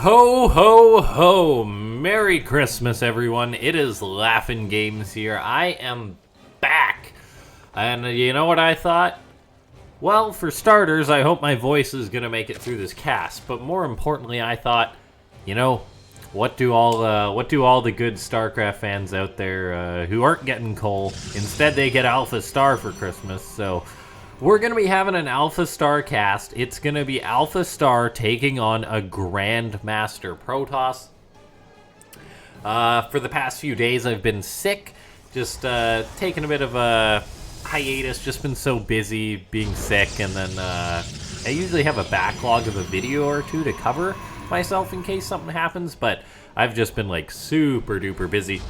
Ho, ho, ho! Merry Christmas, everyone. It is LaughNgamez here. I am back. And you know what I thought? Well, for starters, I hope my voice is going to make it through this cast. But more importantly, I thought, you know, what do all the good Starcraft fans out there who aren't getting coal? Instead, they get Alphastar for Christmas. So we're going to be having an Alphastar cast. It's going to be Alphastar taking on a Grandmaster Protoss. For the past few days, I've been sick. Just taking a bit of a hiatus. Just been so busy being sick. And then I usually have a backlog of a video or two to cover myself in case something happens. But I've just been like super duper busy.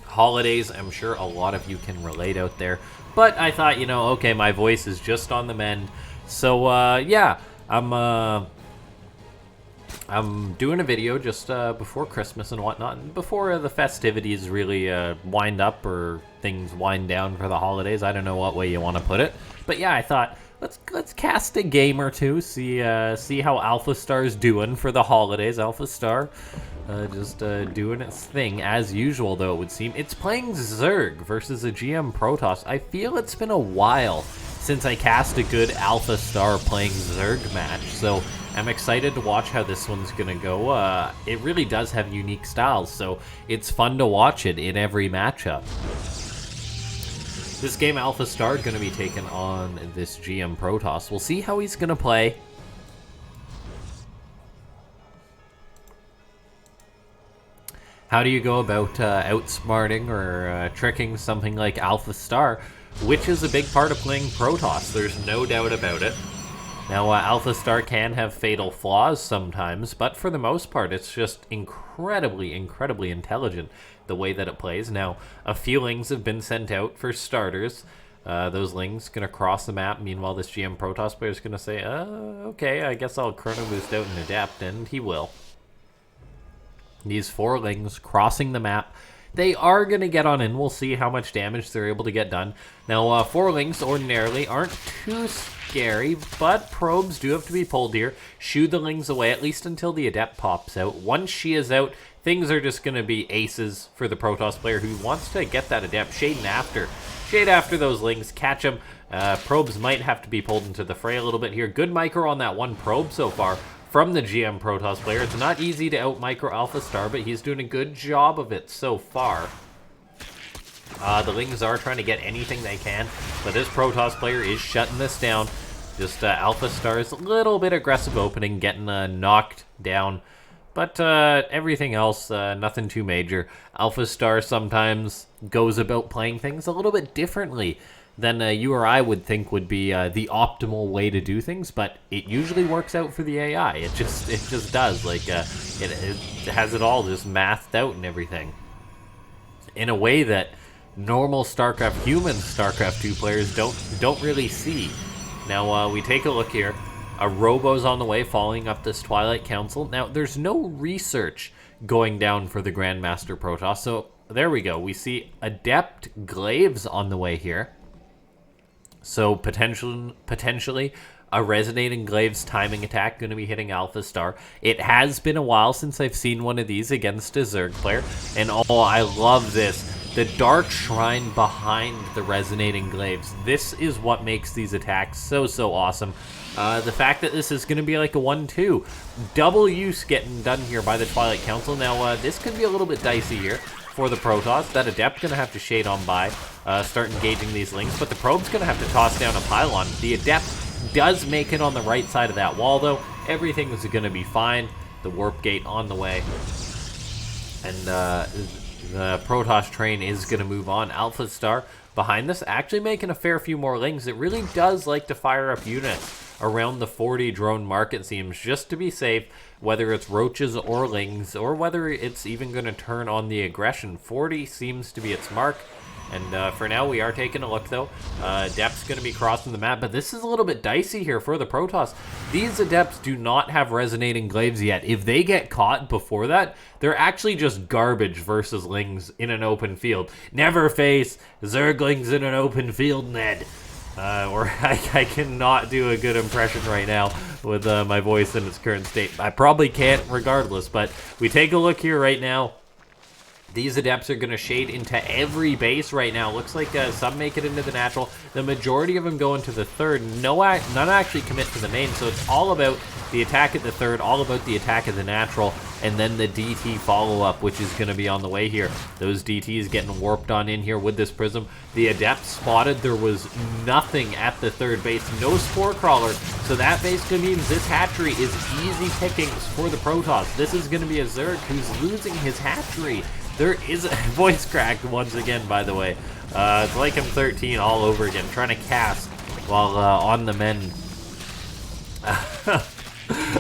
Holidays, I'm sure a lot of you can relate out there. But I thought, you know, okay, my voice is just on the mend. So, yeah, I'm doing a video just before Christmas and whatnot, and before the festivities really wind up or things wind down for the holidays. I don't know what way you want to put it. But yeah, I thought, let's cast a game or two, see how Alphastar's doing for the holidays. Alphastar just doing its thing, as usual, though, it would seem. It's playing Zerg versus a GM Protoss. I feel it's been a while since I cast a good Alphastar playing Zerg match, so I'm excited to watch how this one's going to go. It really does have unique styles, so it's fun to watch it in every matchup. This game, Alphastar, going to be taking on this GM Protoss. We'll see how he's going to play. How do you go about outsmarting or tricking something like Alphastar, which is a big part of playing Protoss? There's no doubt about it. Now, Alphastar can have fatal flaws sometimes, but for the most part, it's just incredibly, incredibly intelligent, the way that it plays. Now, a few lings have been sent out for starters. Those lings going to cross the map. Meanwhile, this GM Protoss player is going to say, okay, I guess I'll Chrono Boost out an Adept, and he will. These 4 lings crossing the map. They are going to get on in. We'll see how much damage they're able to get done. Now, 4 lings ordinarily aren't too scary, but probes do have to be pulled here. Shoo the lings away, at least until the Adept pops out. Once she is out, things are just going to be aces for the Protoss player who wants to get that Adept. Shade after those lings, catch them. Probes might have to be pulled into the fray a little bit here. Good micro on that one probe so far from the GM Protoss player. It's not easy to out-micro Alphastar, but he's doing a good job of it so far. The lings are trying to get anything they can, but this Protoss player is shutting this down. Just Alphastar's a little bit aggressive opening, getting knocked down. But everything else, nothing too major. Alphastar sometimes goes about playing things a little bit differently than you or I would think would be the optimal way to do things, but it usually works out for the AI. It just does. Like it has it all just mathed out and everything in a way that normal StarCraft, human StarCraft 2 players don't really see. Now we take a look here. A Robo's on the way, following up this Twilight Council. Now there's no research going down for the Grandmaster Protoss, so there we go. We see Adept Glaives on the way here. So potentially a Resonating Glaives timing attack going to be hitting Alphastar. It has been a while since I've seen one of these against a Zerg player. And oh, I love this. The Dark Shrine behind the Resonating Glaives. This is what makes these attacks so awesome. The fact that this is going to be like a 1-2. Double use getting done here by the Twilight Council. Now, this could be a little bit dicey here for the Protoss. That Adept going to have to shade on by, start engaging these lings, but the Probe's going to have to toss down a pylon. The Adept does make it on the right side of that wall, though. Everything is going to be fine. The Warp Gate on the way. And the Protoss train is going to move on. Alphastar behind this, actually making a fair few more lings. It really does like to fire up units around the 40 drone mark, it seems, just to be safe, whether it's roaches or lings, or whether it's even going to turn on the aggression. 40 seems to be its mark. And for now, we are taking a look, though. Adept's going to be crossing the map, but this is a little bit dicey here for the Protoss. These Adepts do not have Resonating Glaives yet. If they get caught before that, they're actually just garbage versus lings in an open field. Never face Zerglings in an open field, Ned. Or I cannot do a good impression right now with my voice in its current state. I probably can't regardless, but we take a look here right now. These Adepts are going to shade into every base right now. Looks like some make it into the natural. The majority of them go into the third. None actually commit to the main, so it's all about the attack at the third, all about the attack at the natural, and then the DT follow-up, which is going to be on the way here. Those DTs getting warped on in here with this Prism. The Adept spotted there was nothing at the third base. No Spore Crawler, so that basically means this hatchery is easy pickings for the Protoss. This is going to be a Zerg who's losing his hatchery. There is a voice cracked once again, by the way. It's like I'm 13 all over again, trying to cast while on the mend.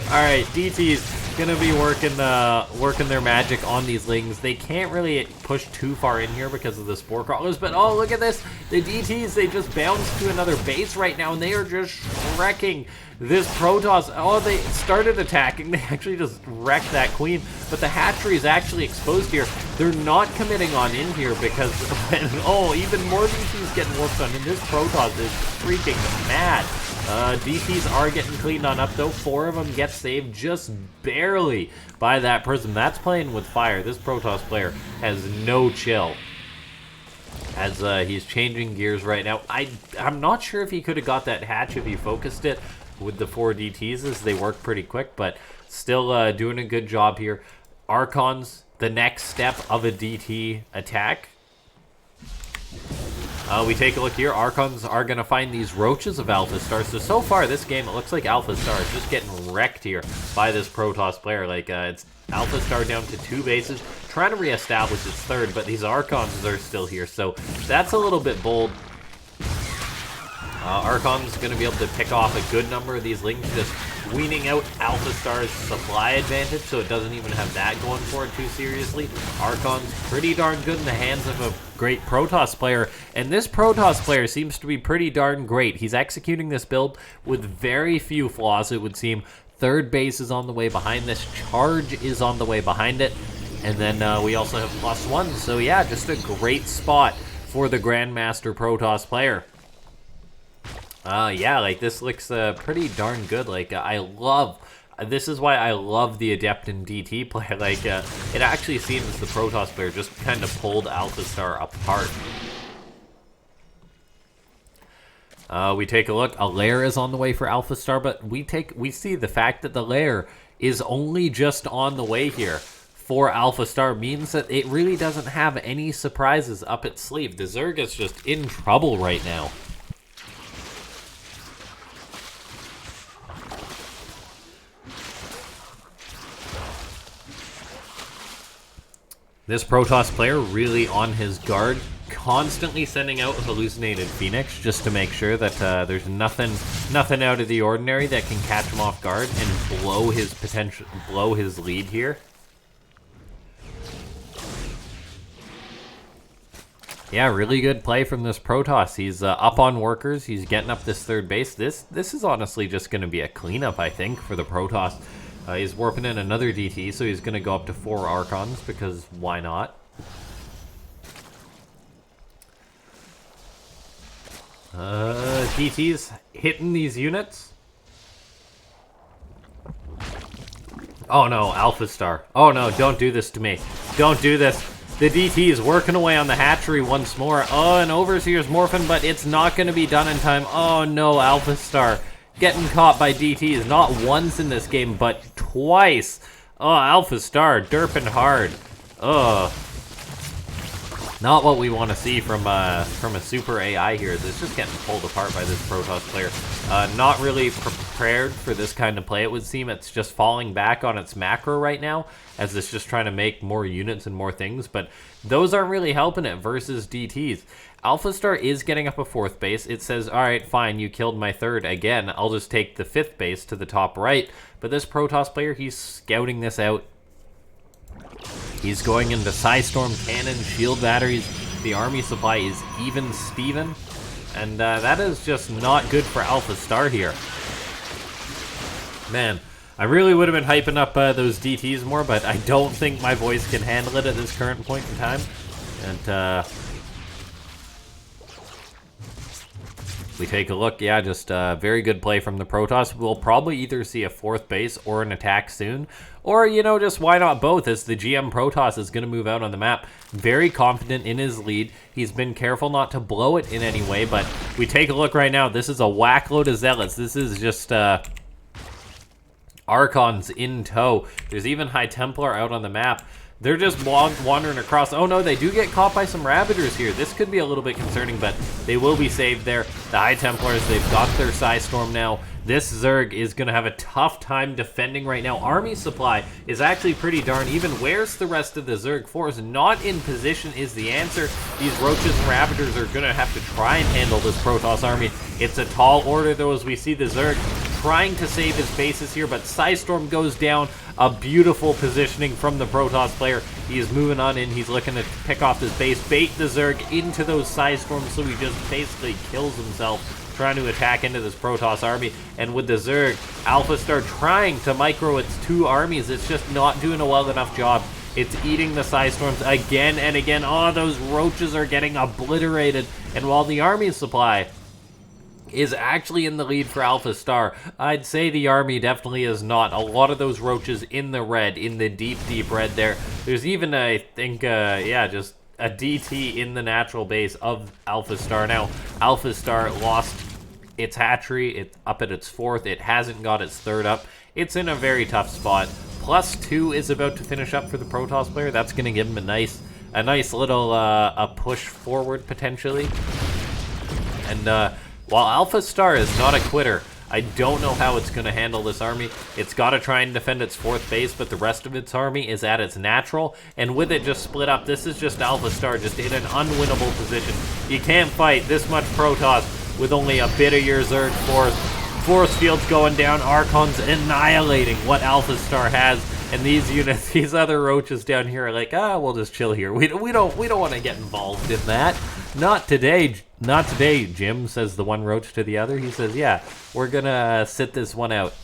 Alright, DT's gonna be working their magic on these Lings. They can't really push too far in here because of the Spore Crawlers, but oh, look at this. The DTs, they just bounced to another base right now, and they are just wrecking this Protoss. Oh, they started attacking. They actually just wrecked that Queen, but the hatchery is actually exposed here. They're not committing on in here because, oh, even more DTs getting warped on in. This Protoss is freaking mad. DTs are getting cleaned on up, though. 4 of them get saved just barely by that Prism. That's playing with fire. This Protoss player has no chill as he's changing gears right now. I'm not sure if he could have got that hatch if he focused it with the 4 DTs, as they work pretty quick, but still doing a good job here. Archons, the next step of a DT attack. We take a look here. Archons are going to find these roaches of Alphastar. So far this game, it looks like Alphastar is just getting wrecked here by this Protoss player. Like, it's Alphastar down to 2 bases, trying to reestablish its third, but these Archons are still here, so that's a little bit bold. Archon's going to be able to pick off a good number of these Lings, just weaning out Alphastar's supply advantage, so it doesn't even have that going for it too seriously. Archon's pretty darn good in the hands of a great Protoss player, and this Protoss player seems to be pretty darn great. He's executing this build with very few flaws, it would seem. Third base is on the way behind this. Charge is on the way behind it. And then we also have +1. So yeah, just a great spot for the Grandmaster Protoss player. Yeah, like this looks pretty darn good. Like this is why I love the Adept and DT play. Like it actually seems the Protoss player just kind of pulled Alphastar apart. We take a look. A lair is on the way for Alphastar, but we see the fact that the lair is only just on the way here for Alphastar means that it really doesn't have any surprises up its sleeve. The Zerg is just in trouble right now. This Protoss player really on his guard, constantly sending out a hallucinated Phoenix just to make sure that there's nothing out of the ordinary that can catch him off guard and blow his lead here. Yeah, really good play from this Protoss. He's up on workers. He's getting up this third base. This is honestly just going to be a cleanup, I think, for the Protoss. He's warping in another DT, so he's going to go up to 4 Archons, because why not? DT's hitting these units. Oh no, Alphastar. Oh no, don't do this to me. Don't do this. The DT is working away on the hatchery once more. Oh, and Overseer's morphing, but it's not going to be done in time. Oh no, Alphastar getting caught by DTs, not once in this game, but twice. Oh, Alphastar derping hard. Oh, not what we want to see from a super AI here. It's just getting pulled apart by this Protoss player. Not really prepared for this kind of play, it would seem. It's just falling back on its macro right now, as it's just trying to make more units and more things, but those aren't really helping it versus DTs. Alphastar is getting up a 4th base. It says, alright, fine, you killed my 3rd again. I'll just take the 5th base to the top right. But this Protoss player, he's scouting this out. He's going into Psystorm cannon, shield batteries. The army supply is even Steven. And that is just not good for Alphastar here. Man, I really would have been hyping up those DTs more, but I don't think my voice can handle it at this current point in time. And We take a look, yeah, just very good play from the Protoss. We'll probably either see a 4th base or an attack soon, or, you know, just why not both, as the GM Protoss is going to move out on the map. Very confident in his lead. He's been careful not to blow it in any way, but we take a look right now. This is a whack load of Zealots. This is just Archons in tow. There's even High Templar out on the map. They're just wandering across. Oh no, they do get caught by some Ravagers here. This could be a little bit concerning, but they will be saved there. The High Templars, they've got their Psystorm now. This Zerg is going to have a tough time defending right now. Army supply is actually pretty darn even. Where's the rest of the Zerg force? Not in position is the answer. These Roaches and Ravagers are going to have to try and handle this Protoss army. It's a tall order, though, as we see the Zerg trying to save his bases here, but Psystorm goes down. A beautiful positioning from the Protoss player. He is moving on in. He's looking to pick off his base, bait the Zerg into those Psystorms, so he just basically kills himself trying to attack into this Protoss army. And with the Zerg, Alphastar trying to micro its 2 armies, it's just not doing a well enough job. It's eating the Psystorms again and again. Oh, those Roaches are getting obliterated. And while the army supply is actually in the lead for Alphastar, I'd say the army definitely is not. A lot of those Roaches in the red, in the deep, deep red there. There's even, I think, yeah, just a DT in the natural base of Alphastar. Now, Alphastar lost its hatchery. It's up at its 4th. It hasn't got its 3rd up. It's in a very tough spot. +2 is about to finish up for the Protoss player. That's going to give him a nice little a push forward, potentially. And, while Alphastar is not a quitter, I don't know how it's going to handle this army. It's got to try and defend its 4th base, but the rest of its army is at its natural. And with it just split up, this is just Alphastar just in an unwinnable position. You can't fight this much Protoss with only a bit of your Zerg force. Force fields going down, Archons annihilating what Alphastar has. And these units, these other Roaches down here are like, we'll just chill here. We don't want to get involved in that. Not today, Jim, says the one Roach to the other. He says, yeah, we're gonna sit this one out.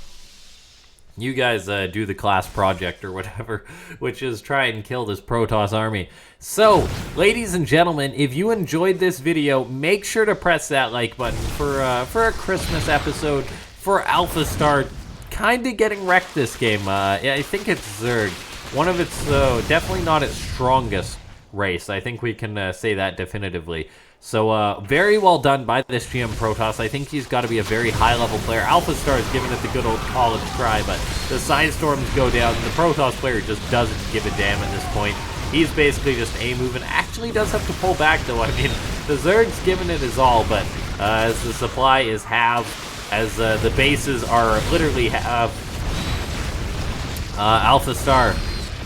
You guys do the class project or whatever, which is try and kill this Protoss army. So, ladies and gentlemen, if you enjoyed this video, make sure to press that like button for a Christmas episode for Alphastar. Kind of getting wrecked this game. Yeah, I think it's Zerg. One of its, definitely not its strongest race. I think we can say that definitively. So, very well done by this GM Protoss. I think he's got to be a very high-level player. Alphastar is giving it the good old college try, but the Psystorms go down. The Protoss player just doesn't give a damn at this point. He's basically just A-moving. Actually does have to pull back, though. I mean, the Zerg's giving it his all, but as the supply is halved, as the bases are literally halved, Alphastar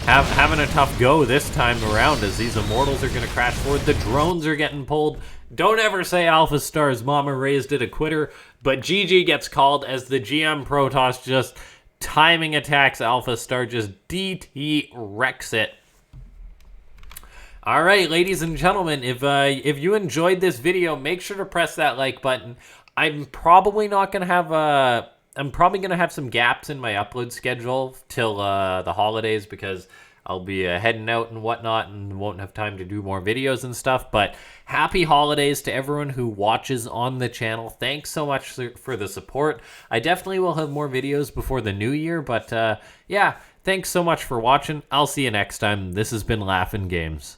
having a tough go this time around, as these Immortals are going to crash forward. The drones are getting pulled. Don't ever say Alphastar's mama raised it a quitter, but GG gets called as the GM Protoss just timing attacks Alphastar, just DT wrecks it. All right, ladies and gentlemen, if you enjoyed this video, make sure to press that like button. I'm probably not going to have I'm probably going to have some gaps in my upload schedule till the holidays, because I'll be heading out and whatnot and won't have time to do more videos and stuff. But happy holidays to everyone who watches on the channel. Thanks so much for the support. I definitely will have more videos before the new year, but yeah, thanks so much for watching. I'll see you next time. This has been LaughNgamez.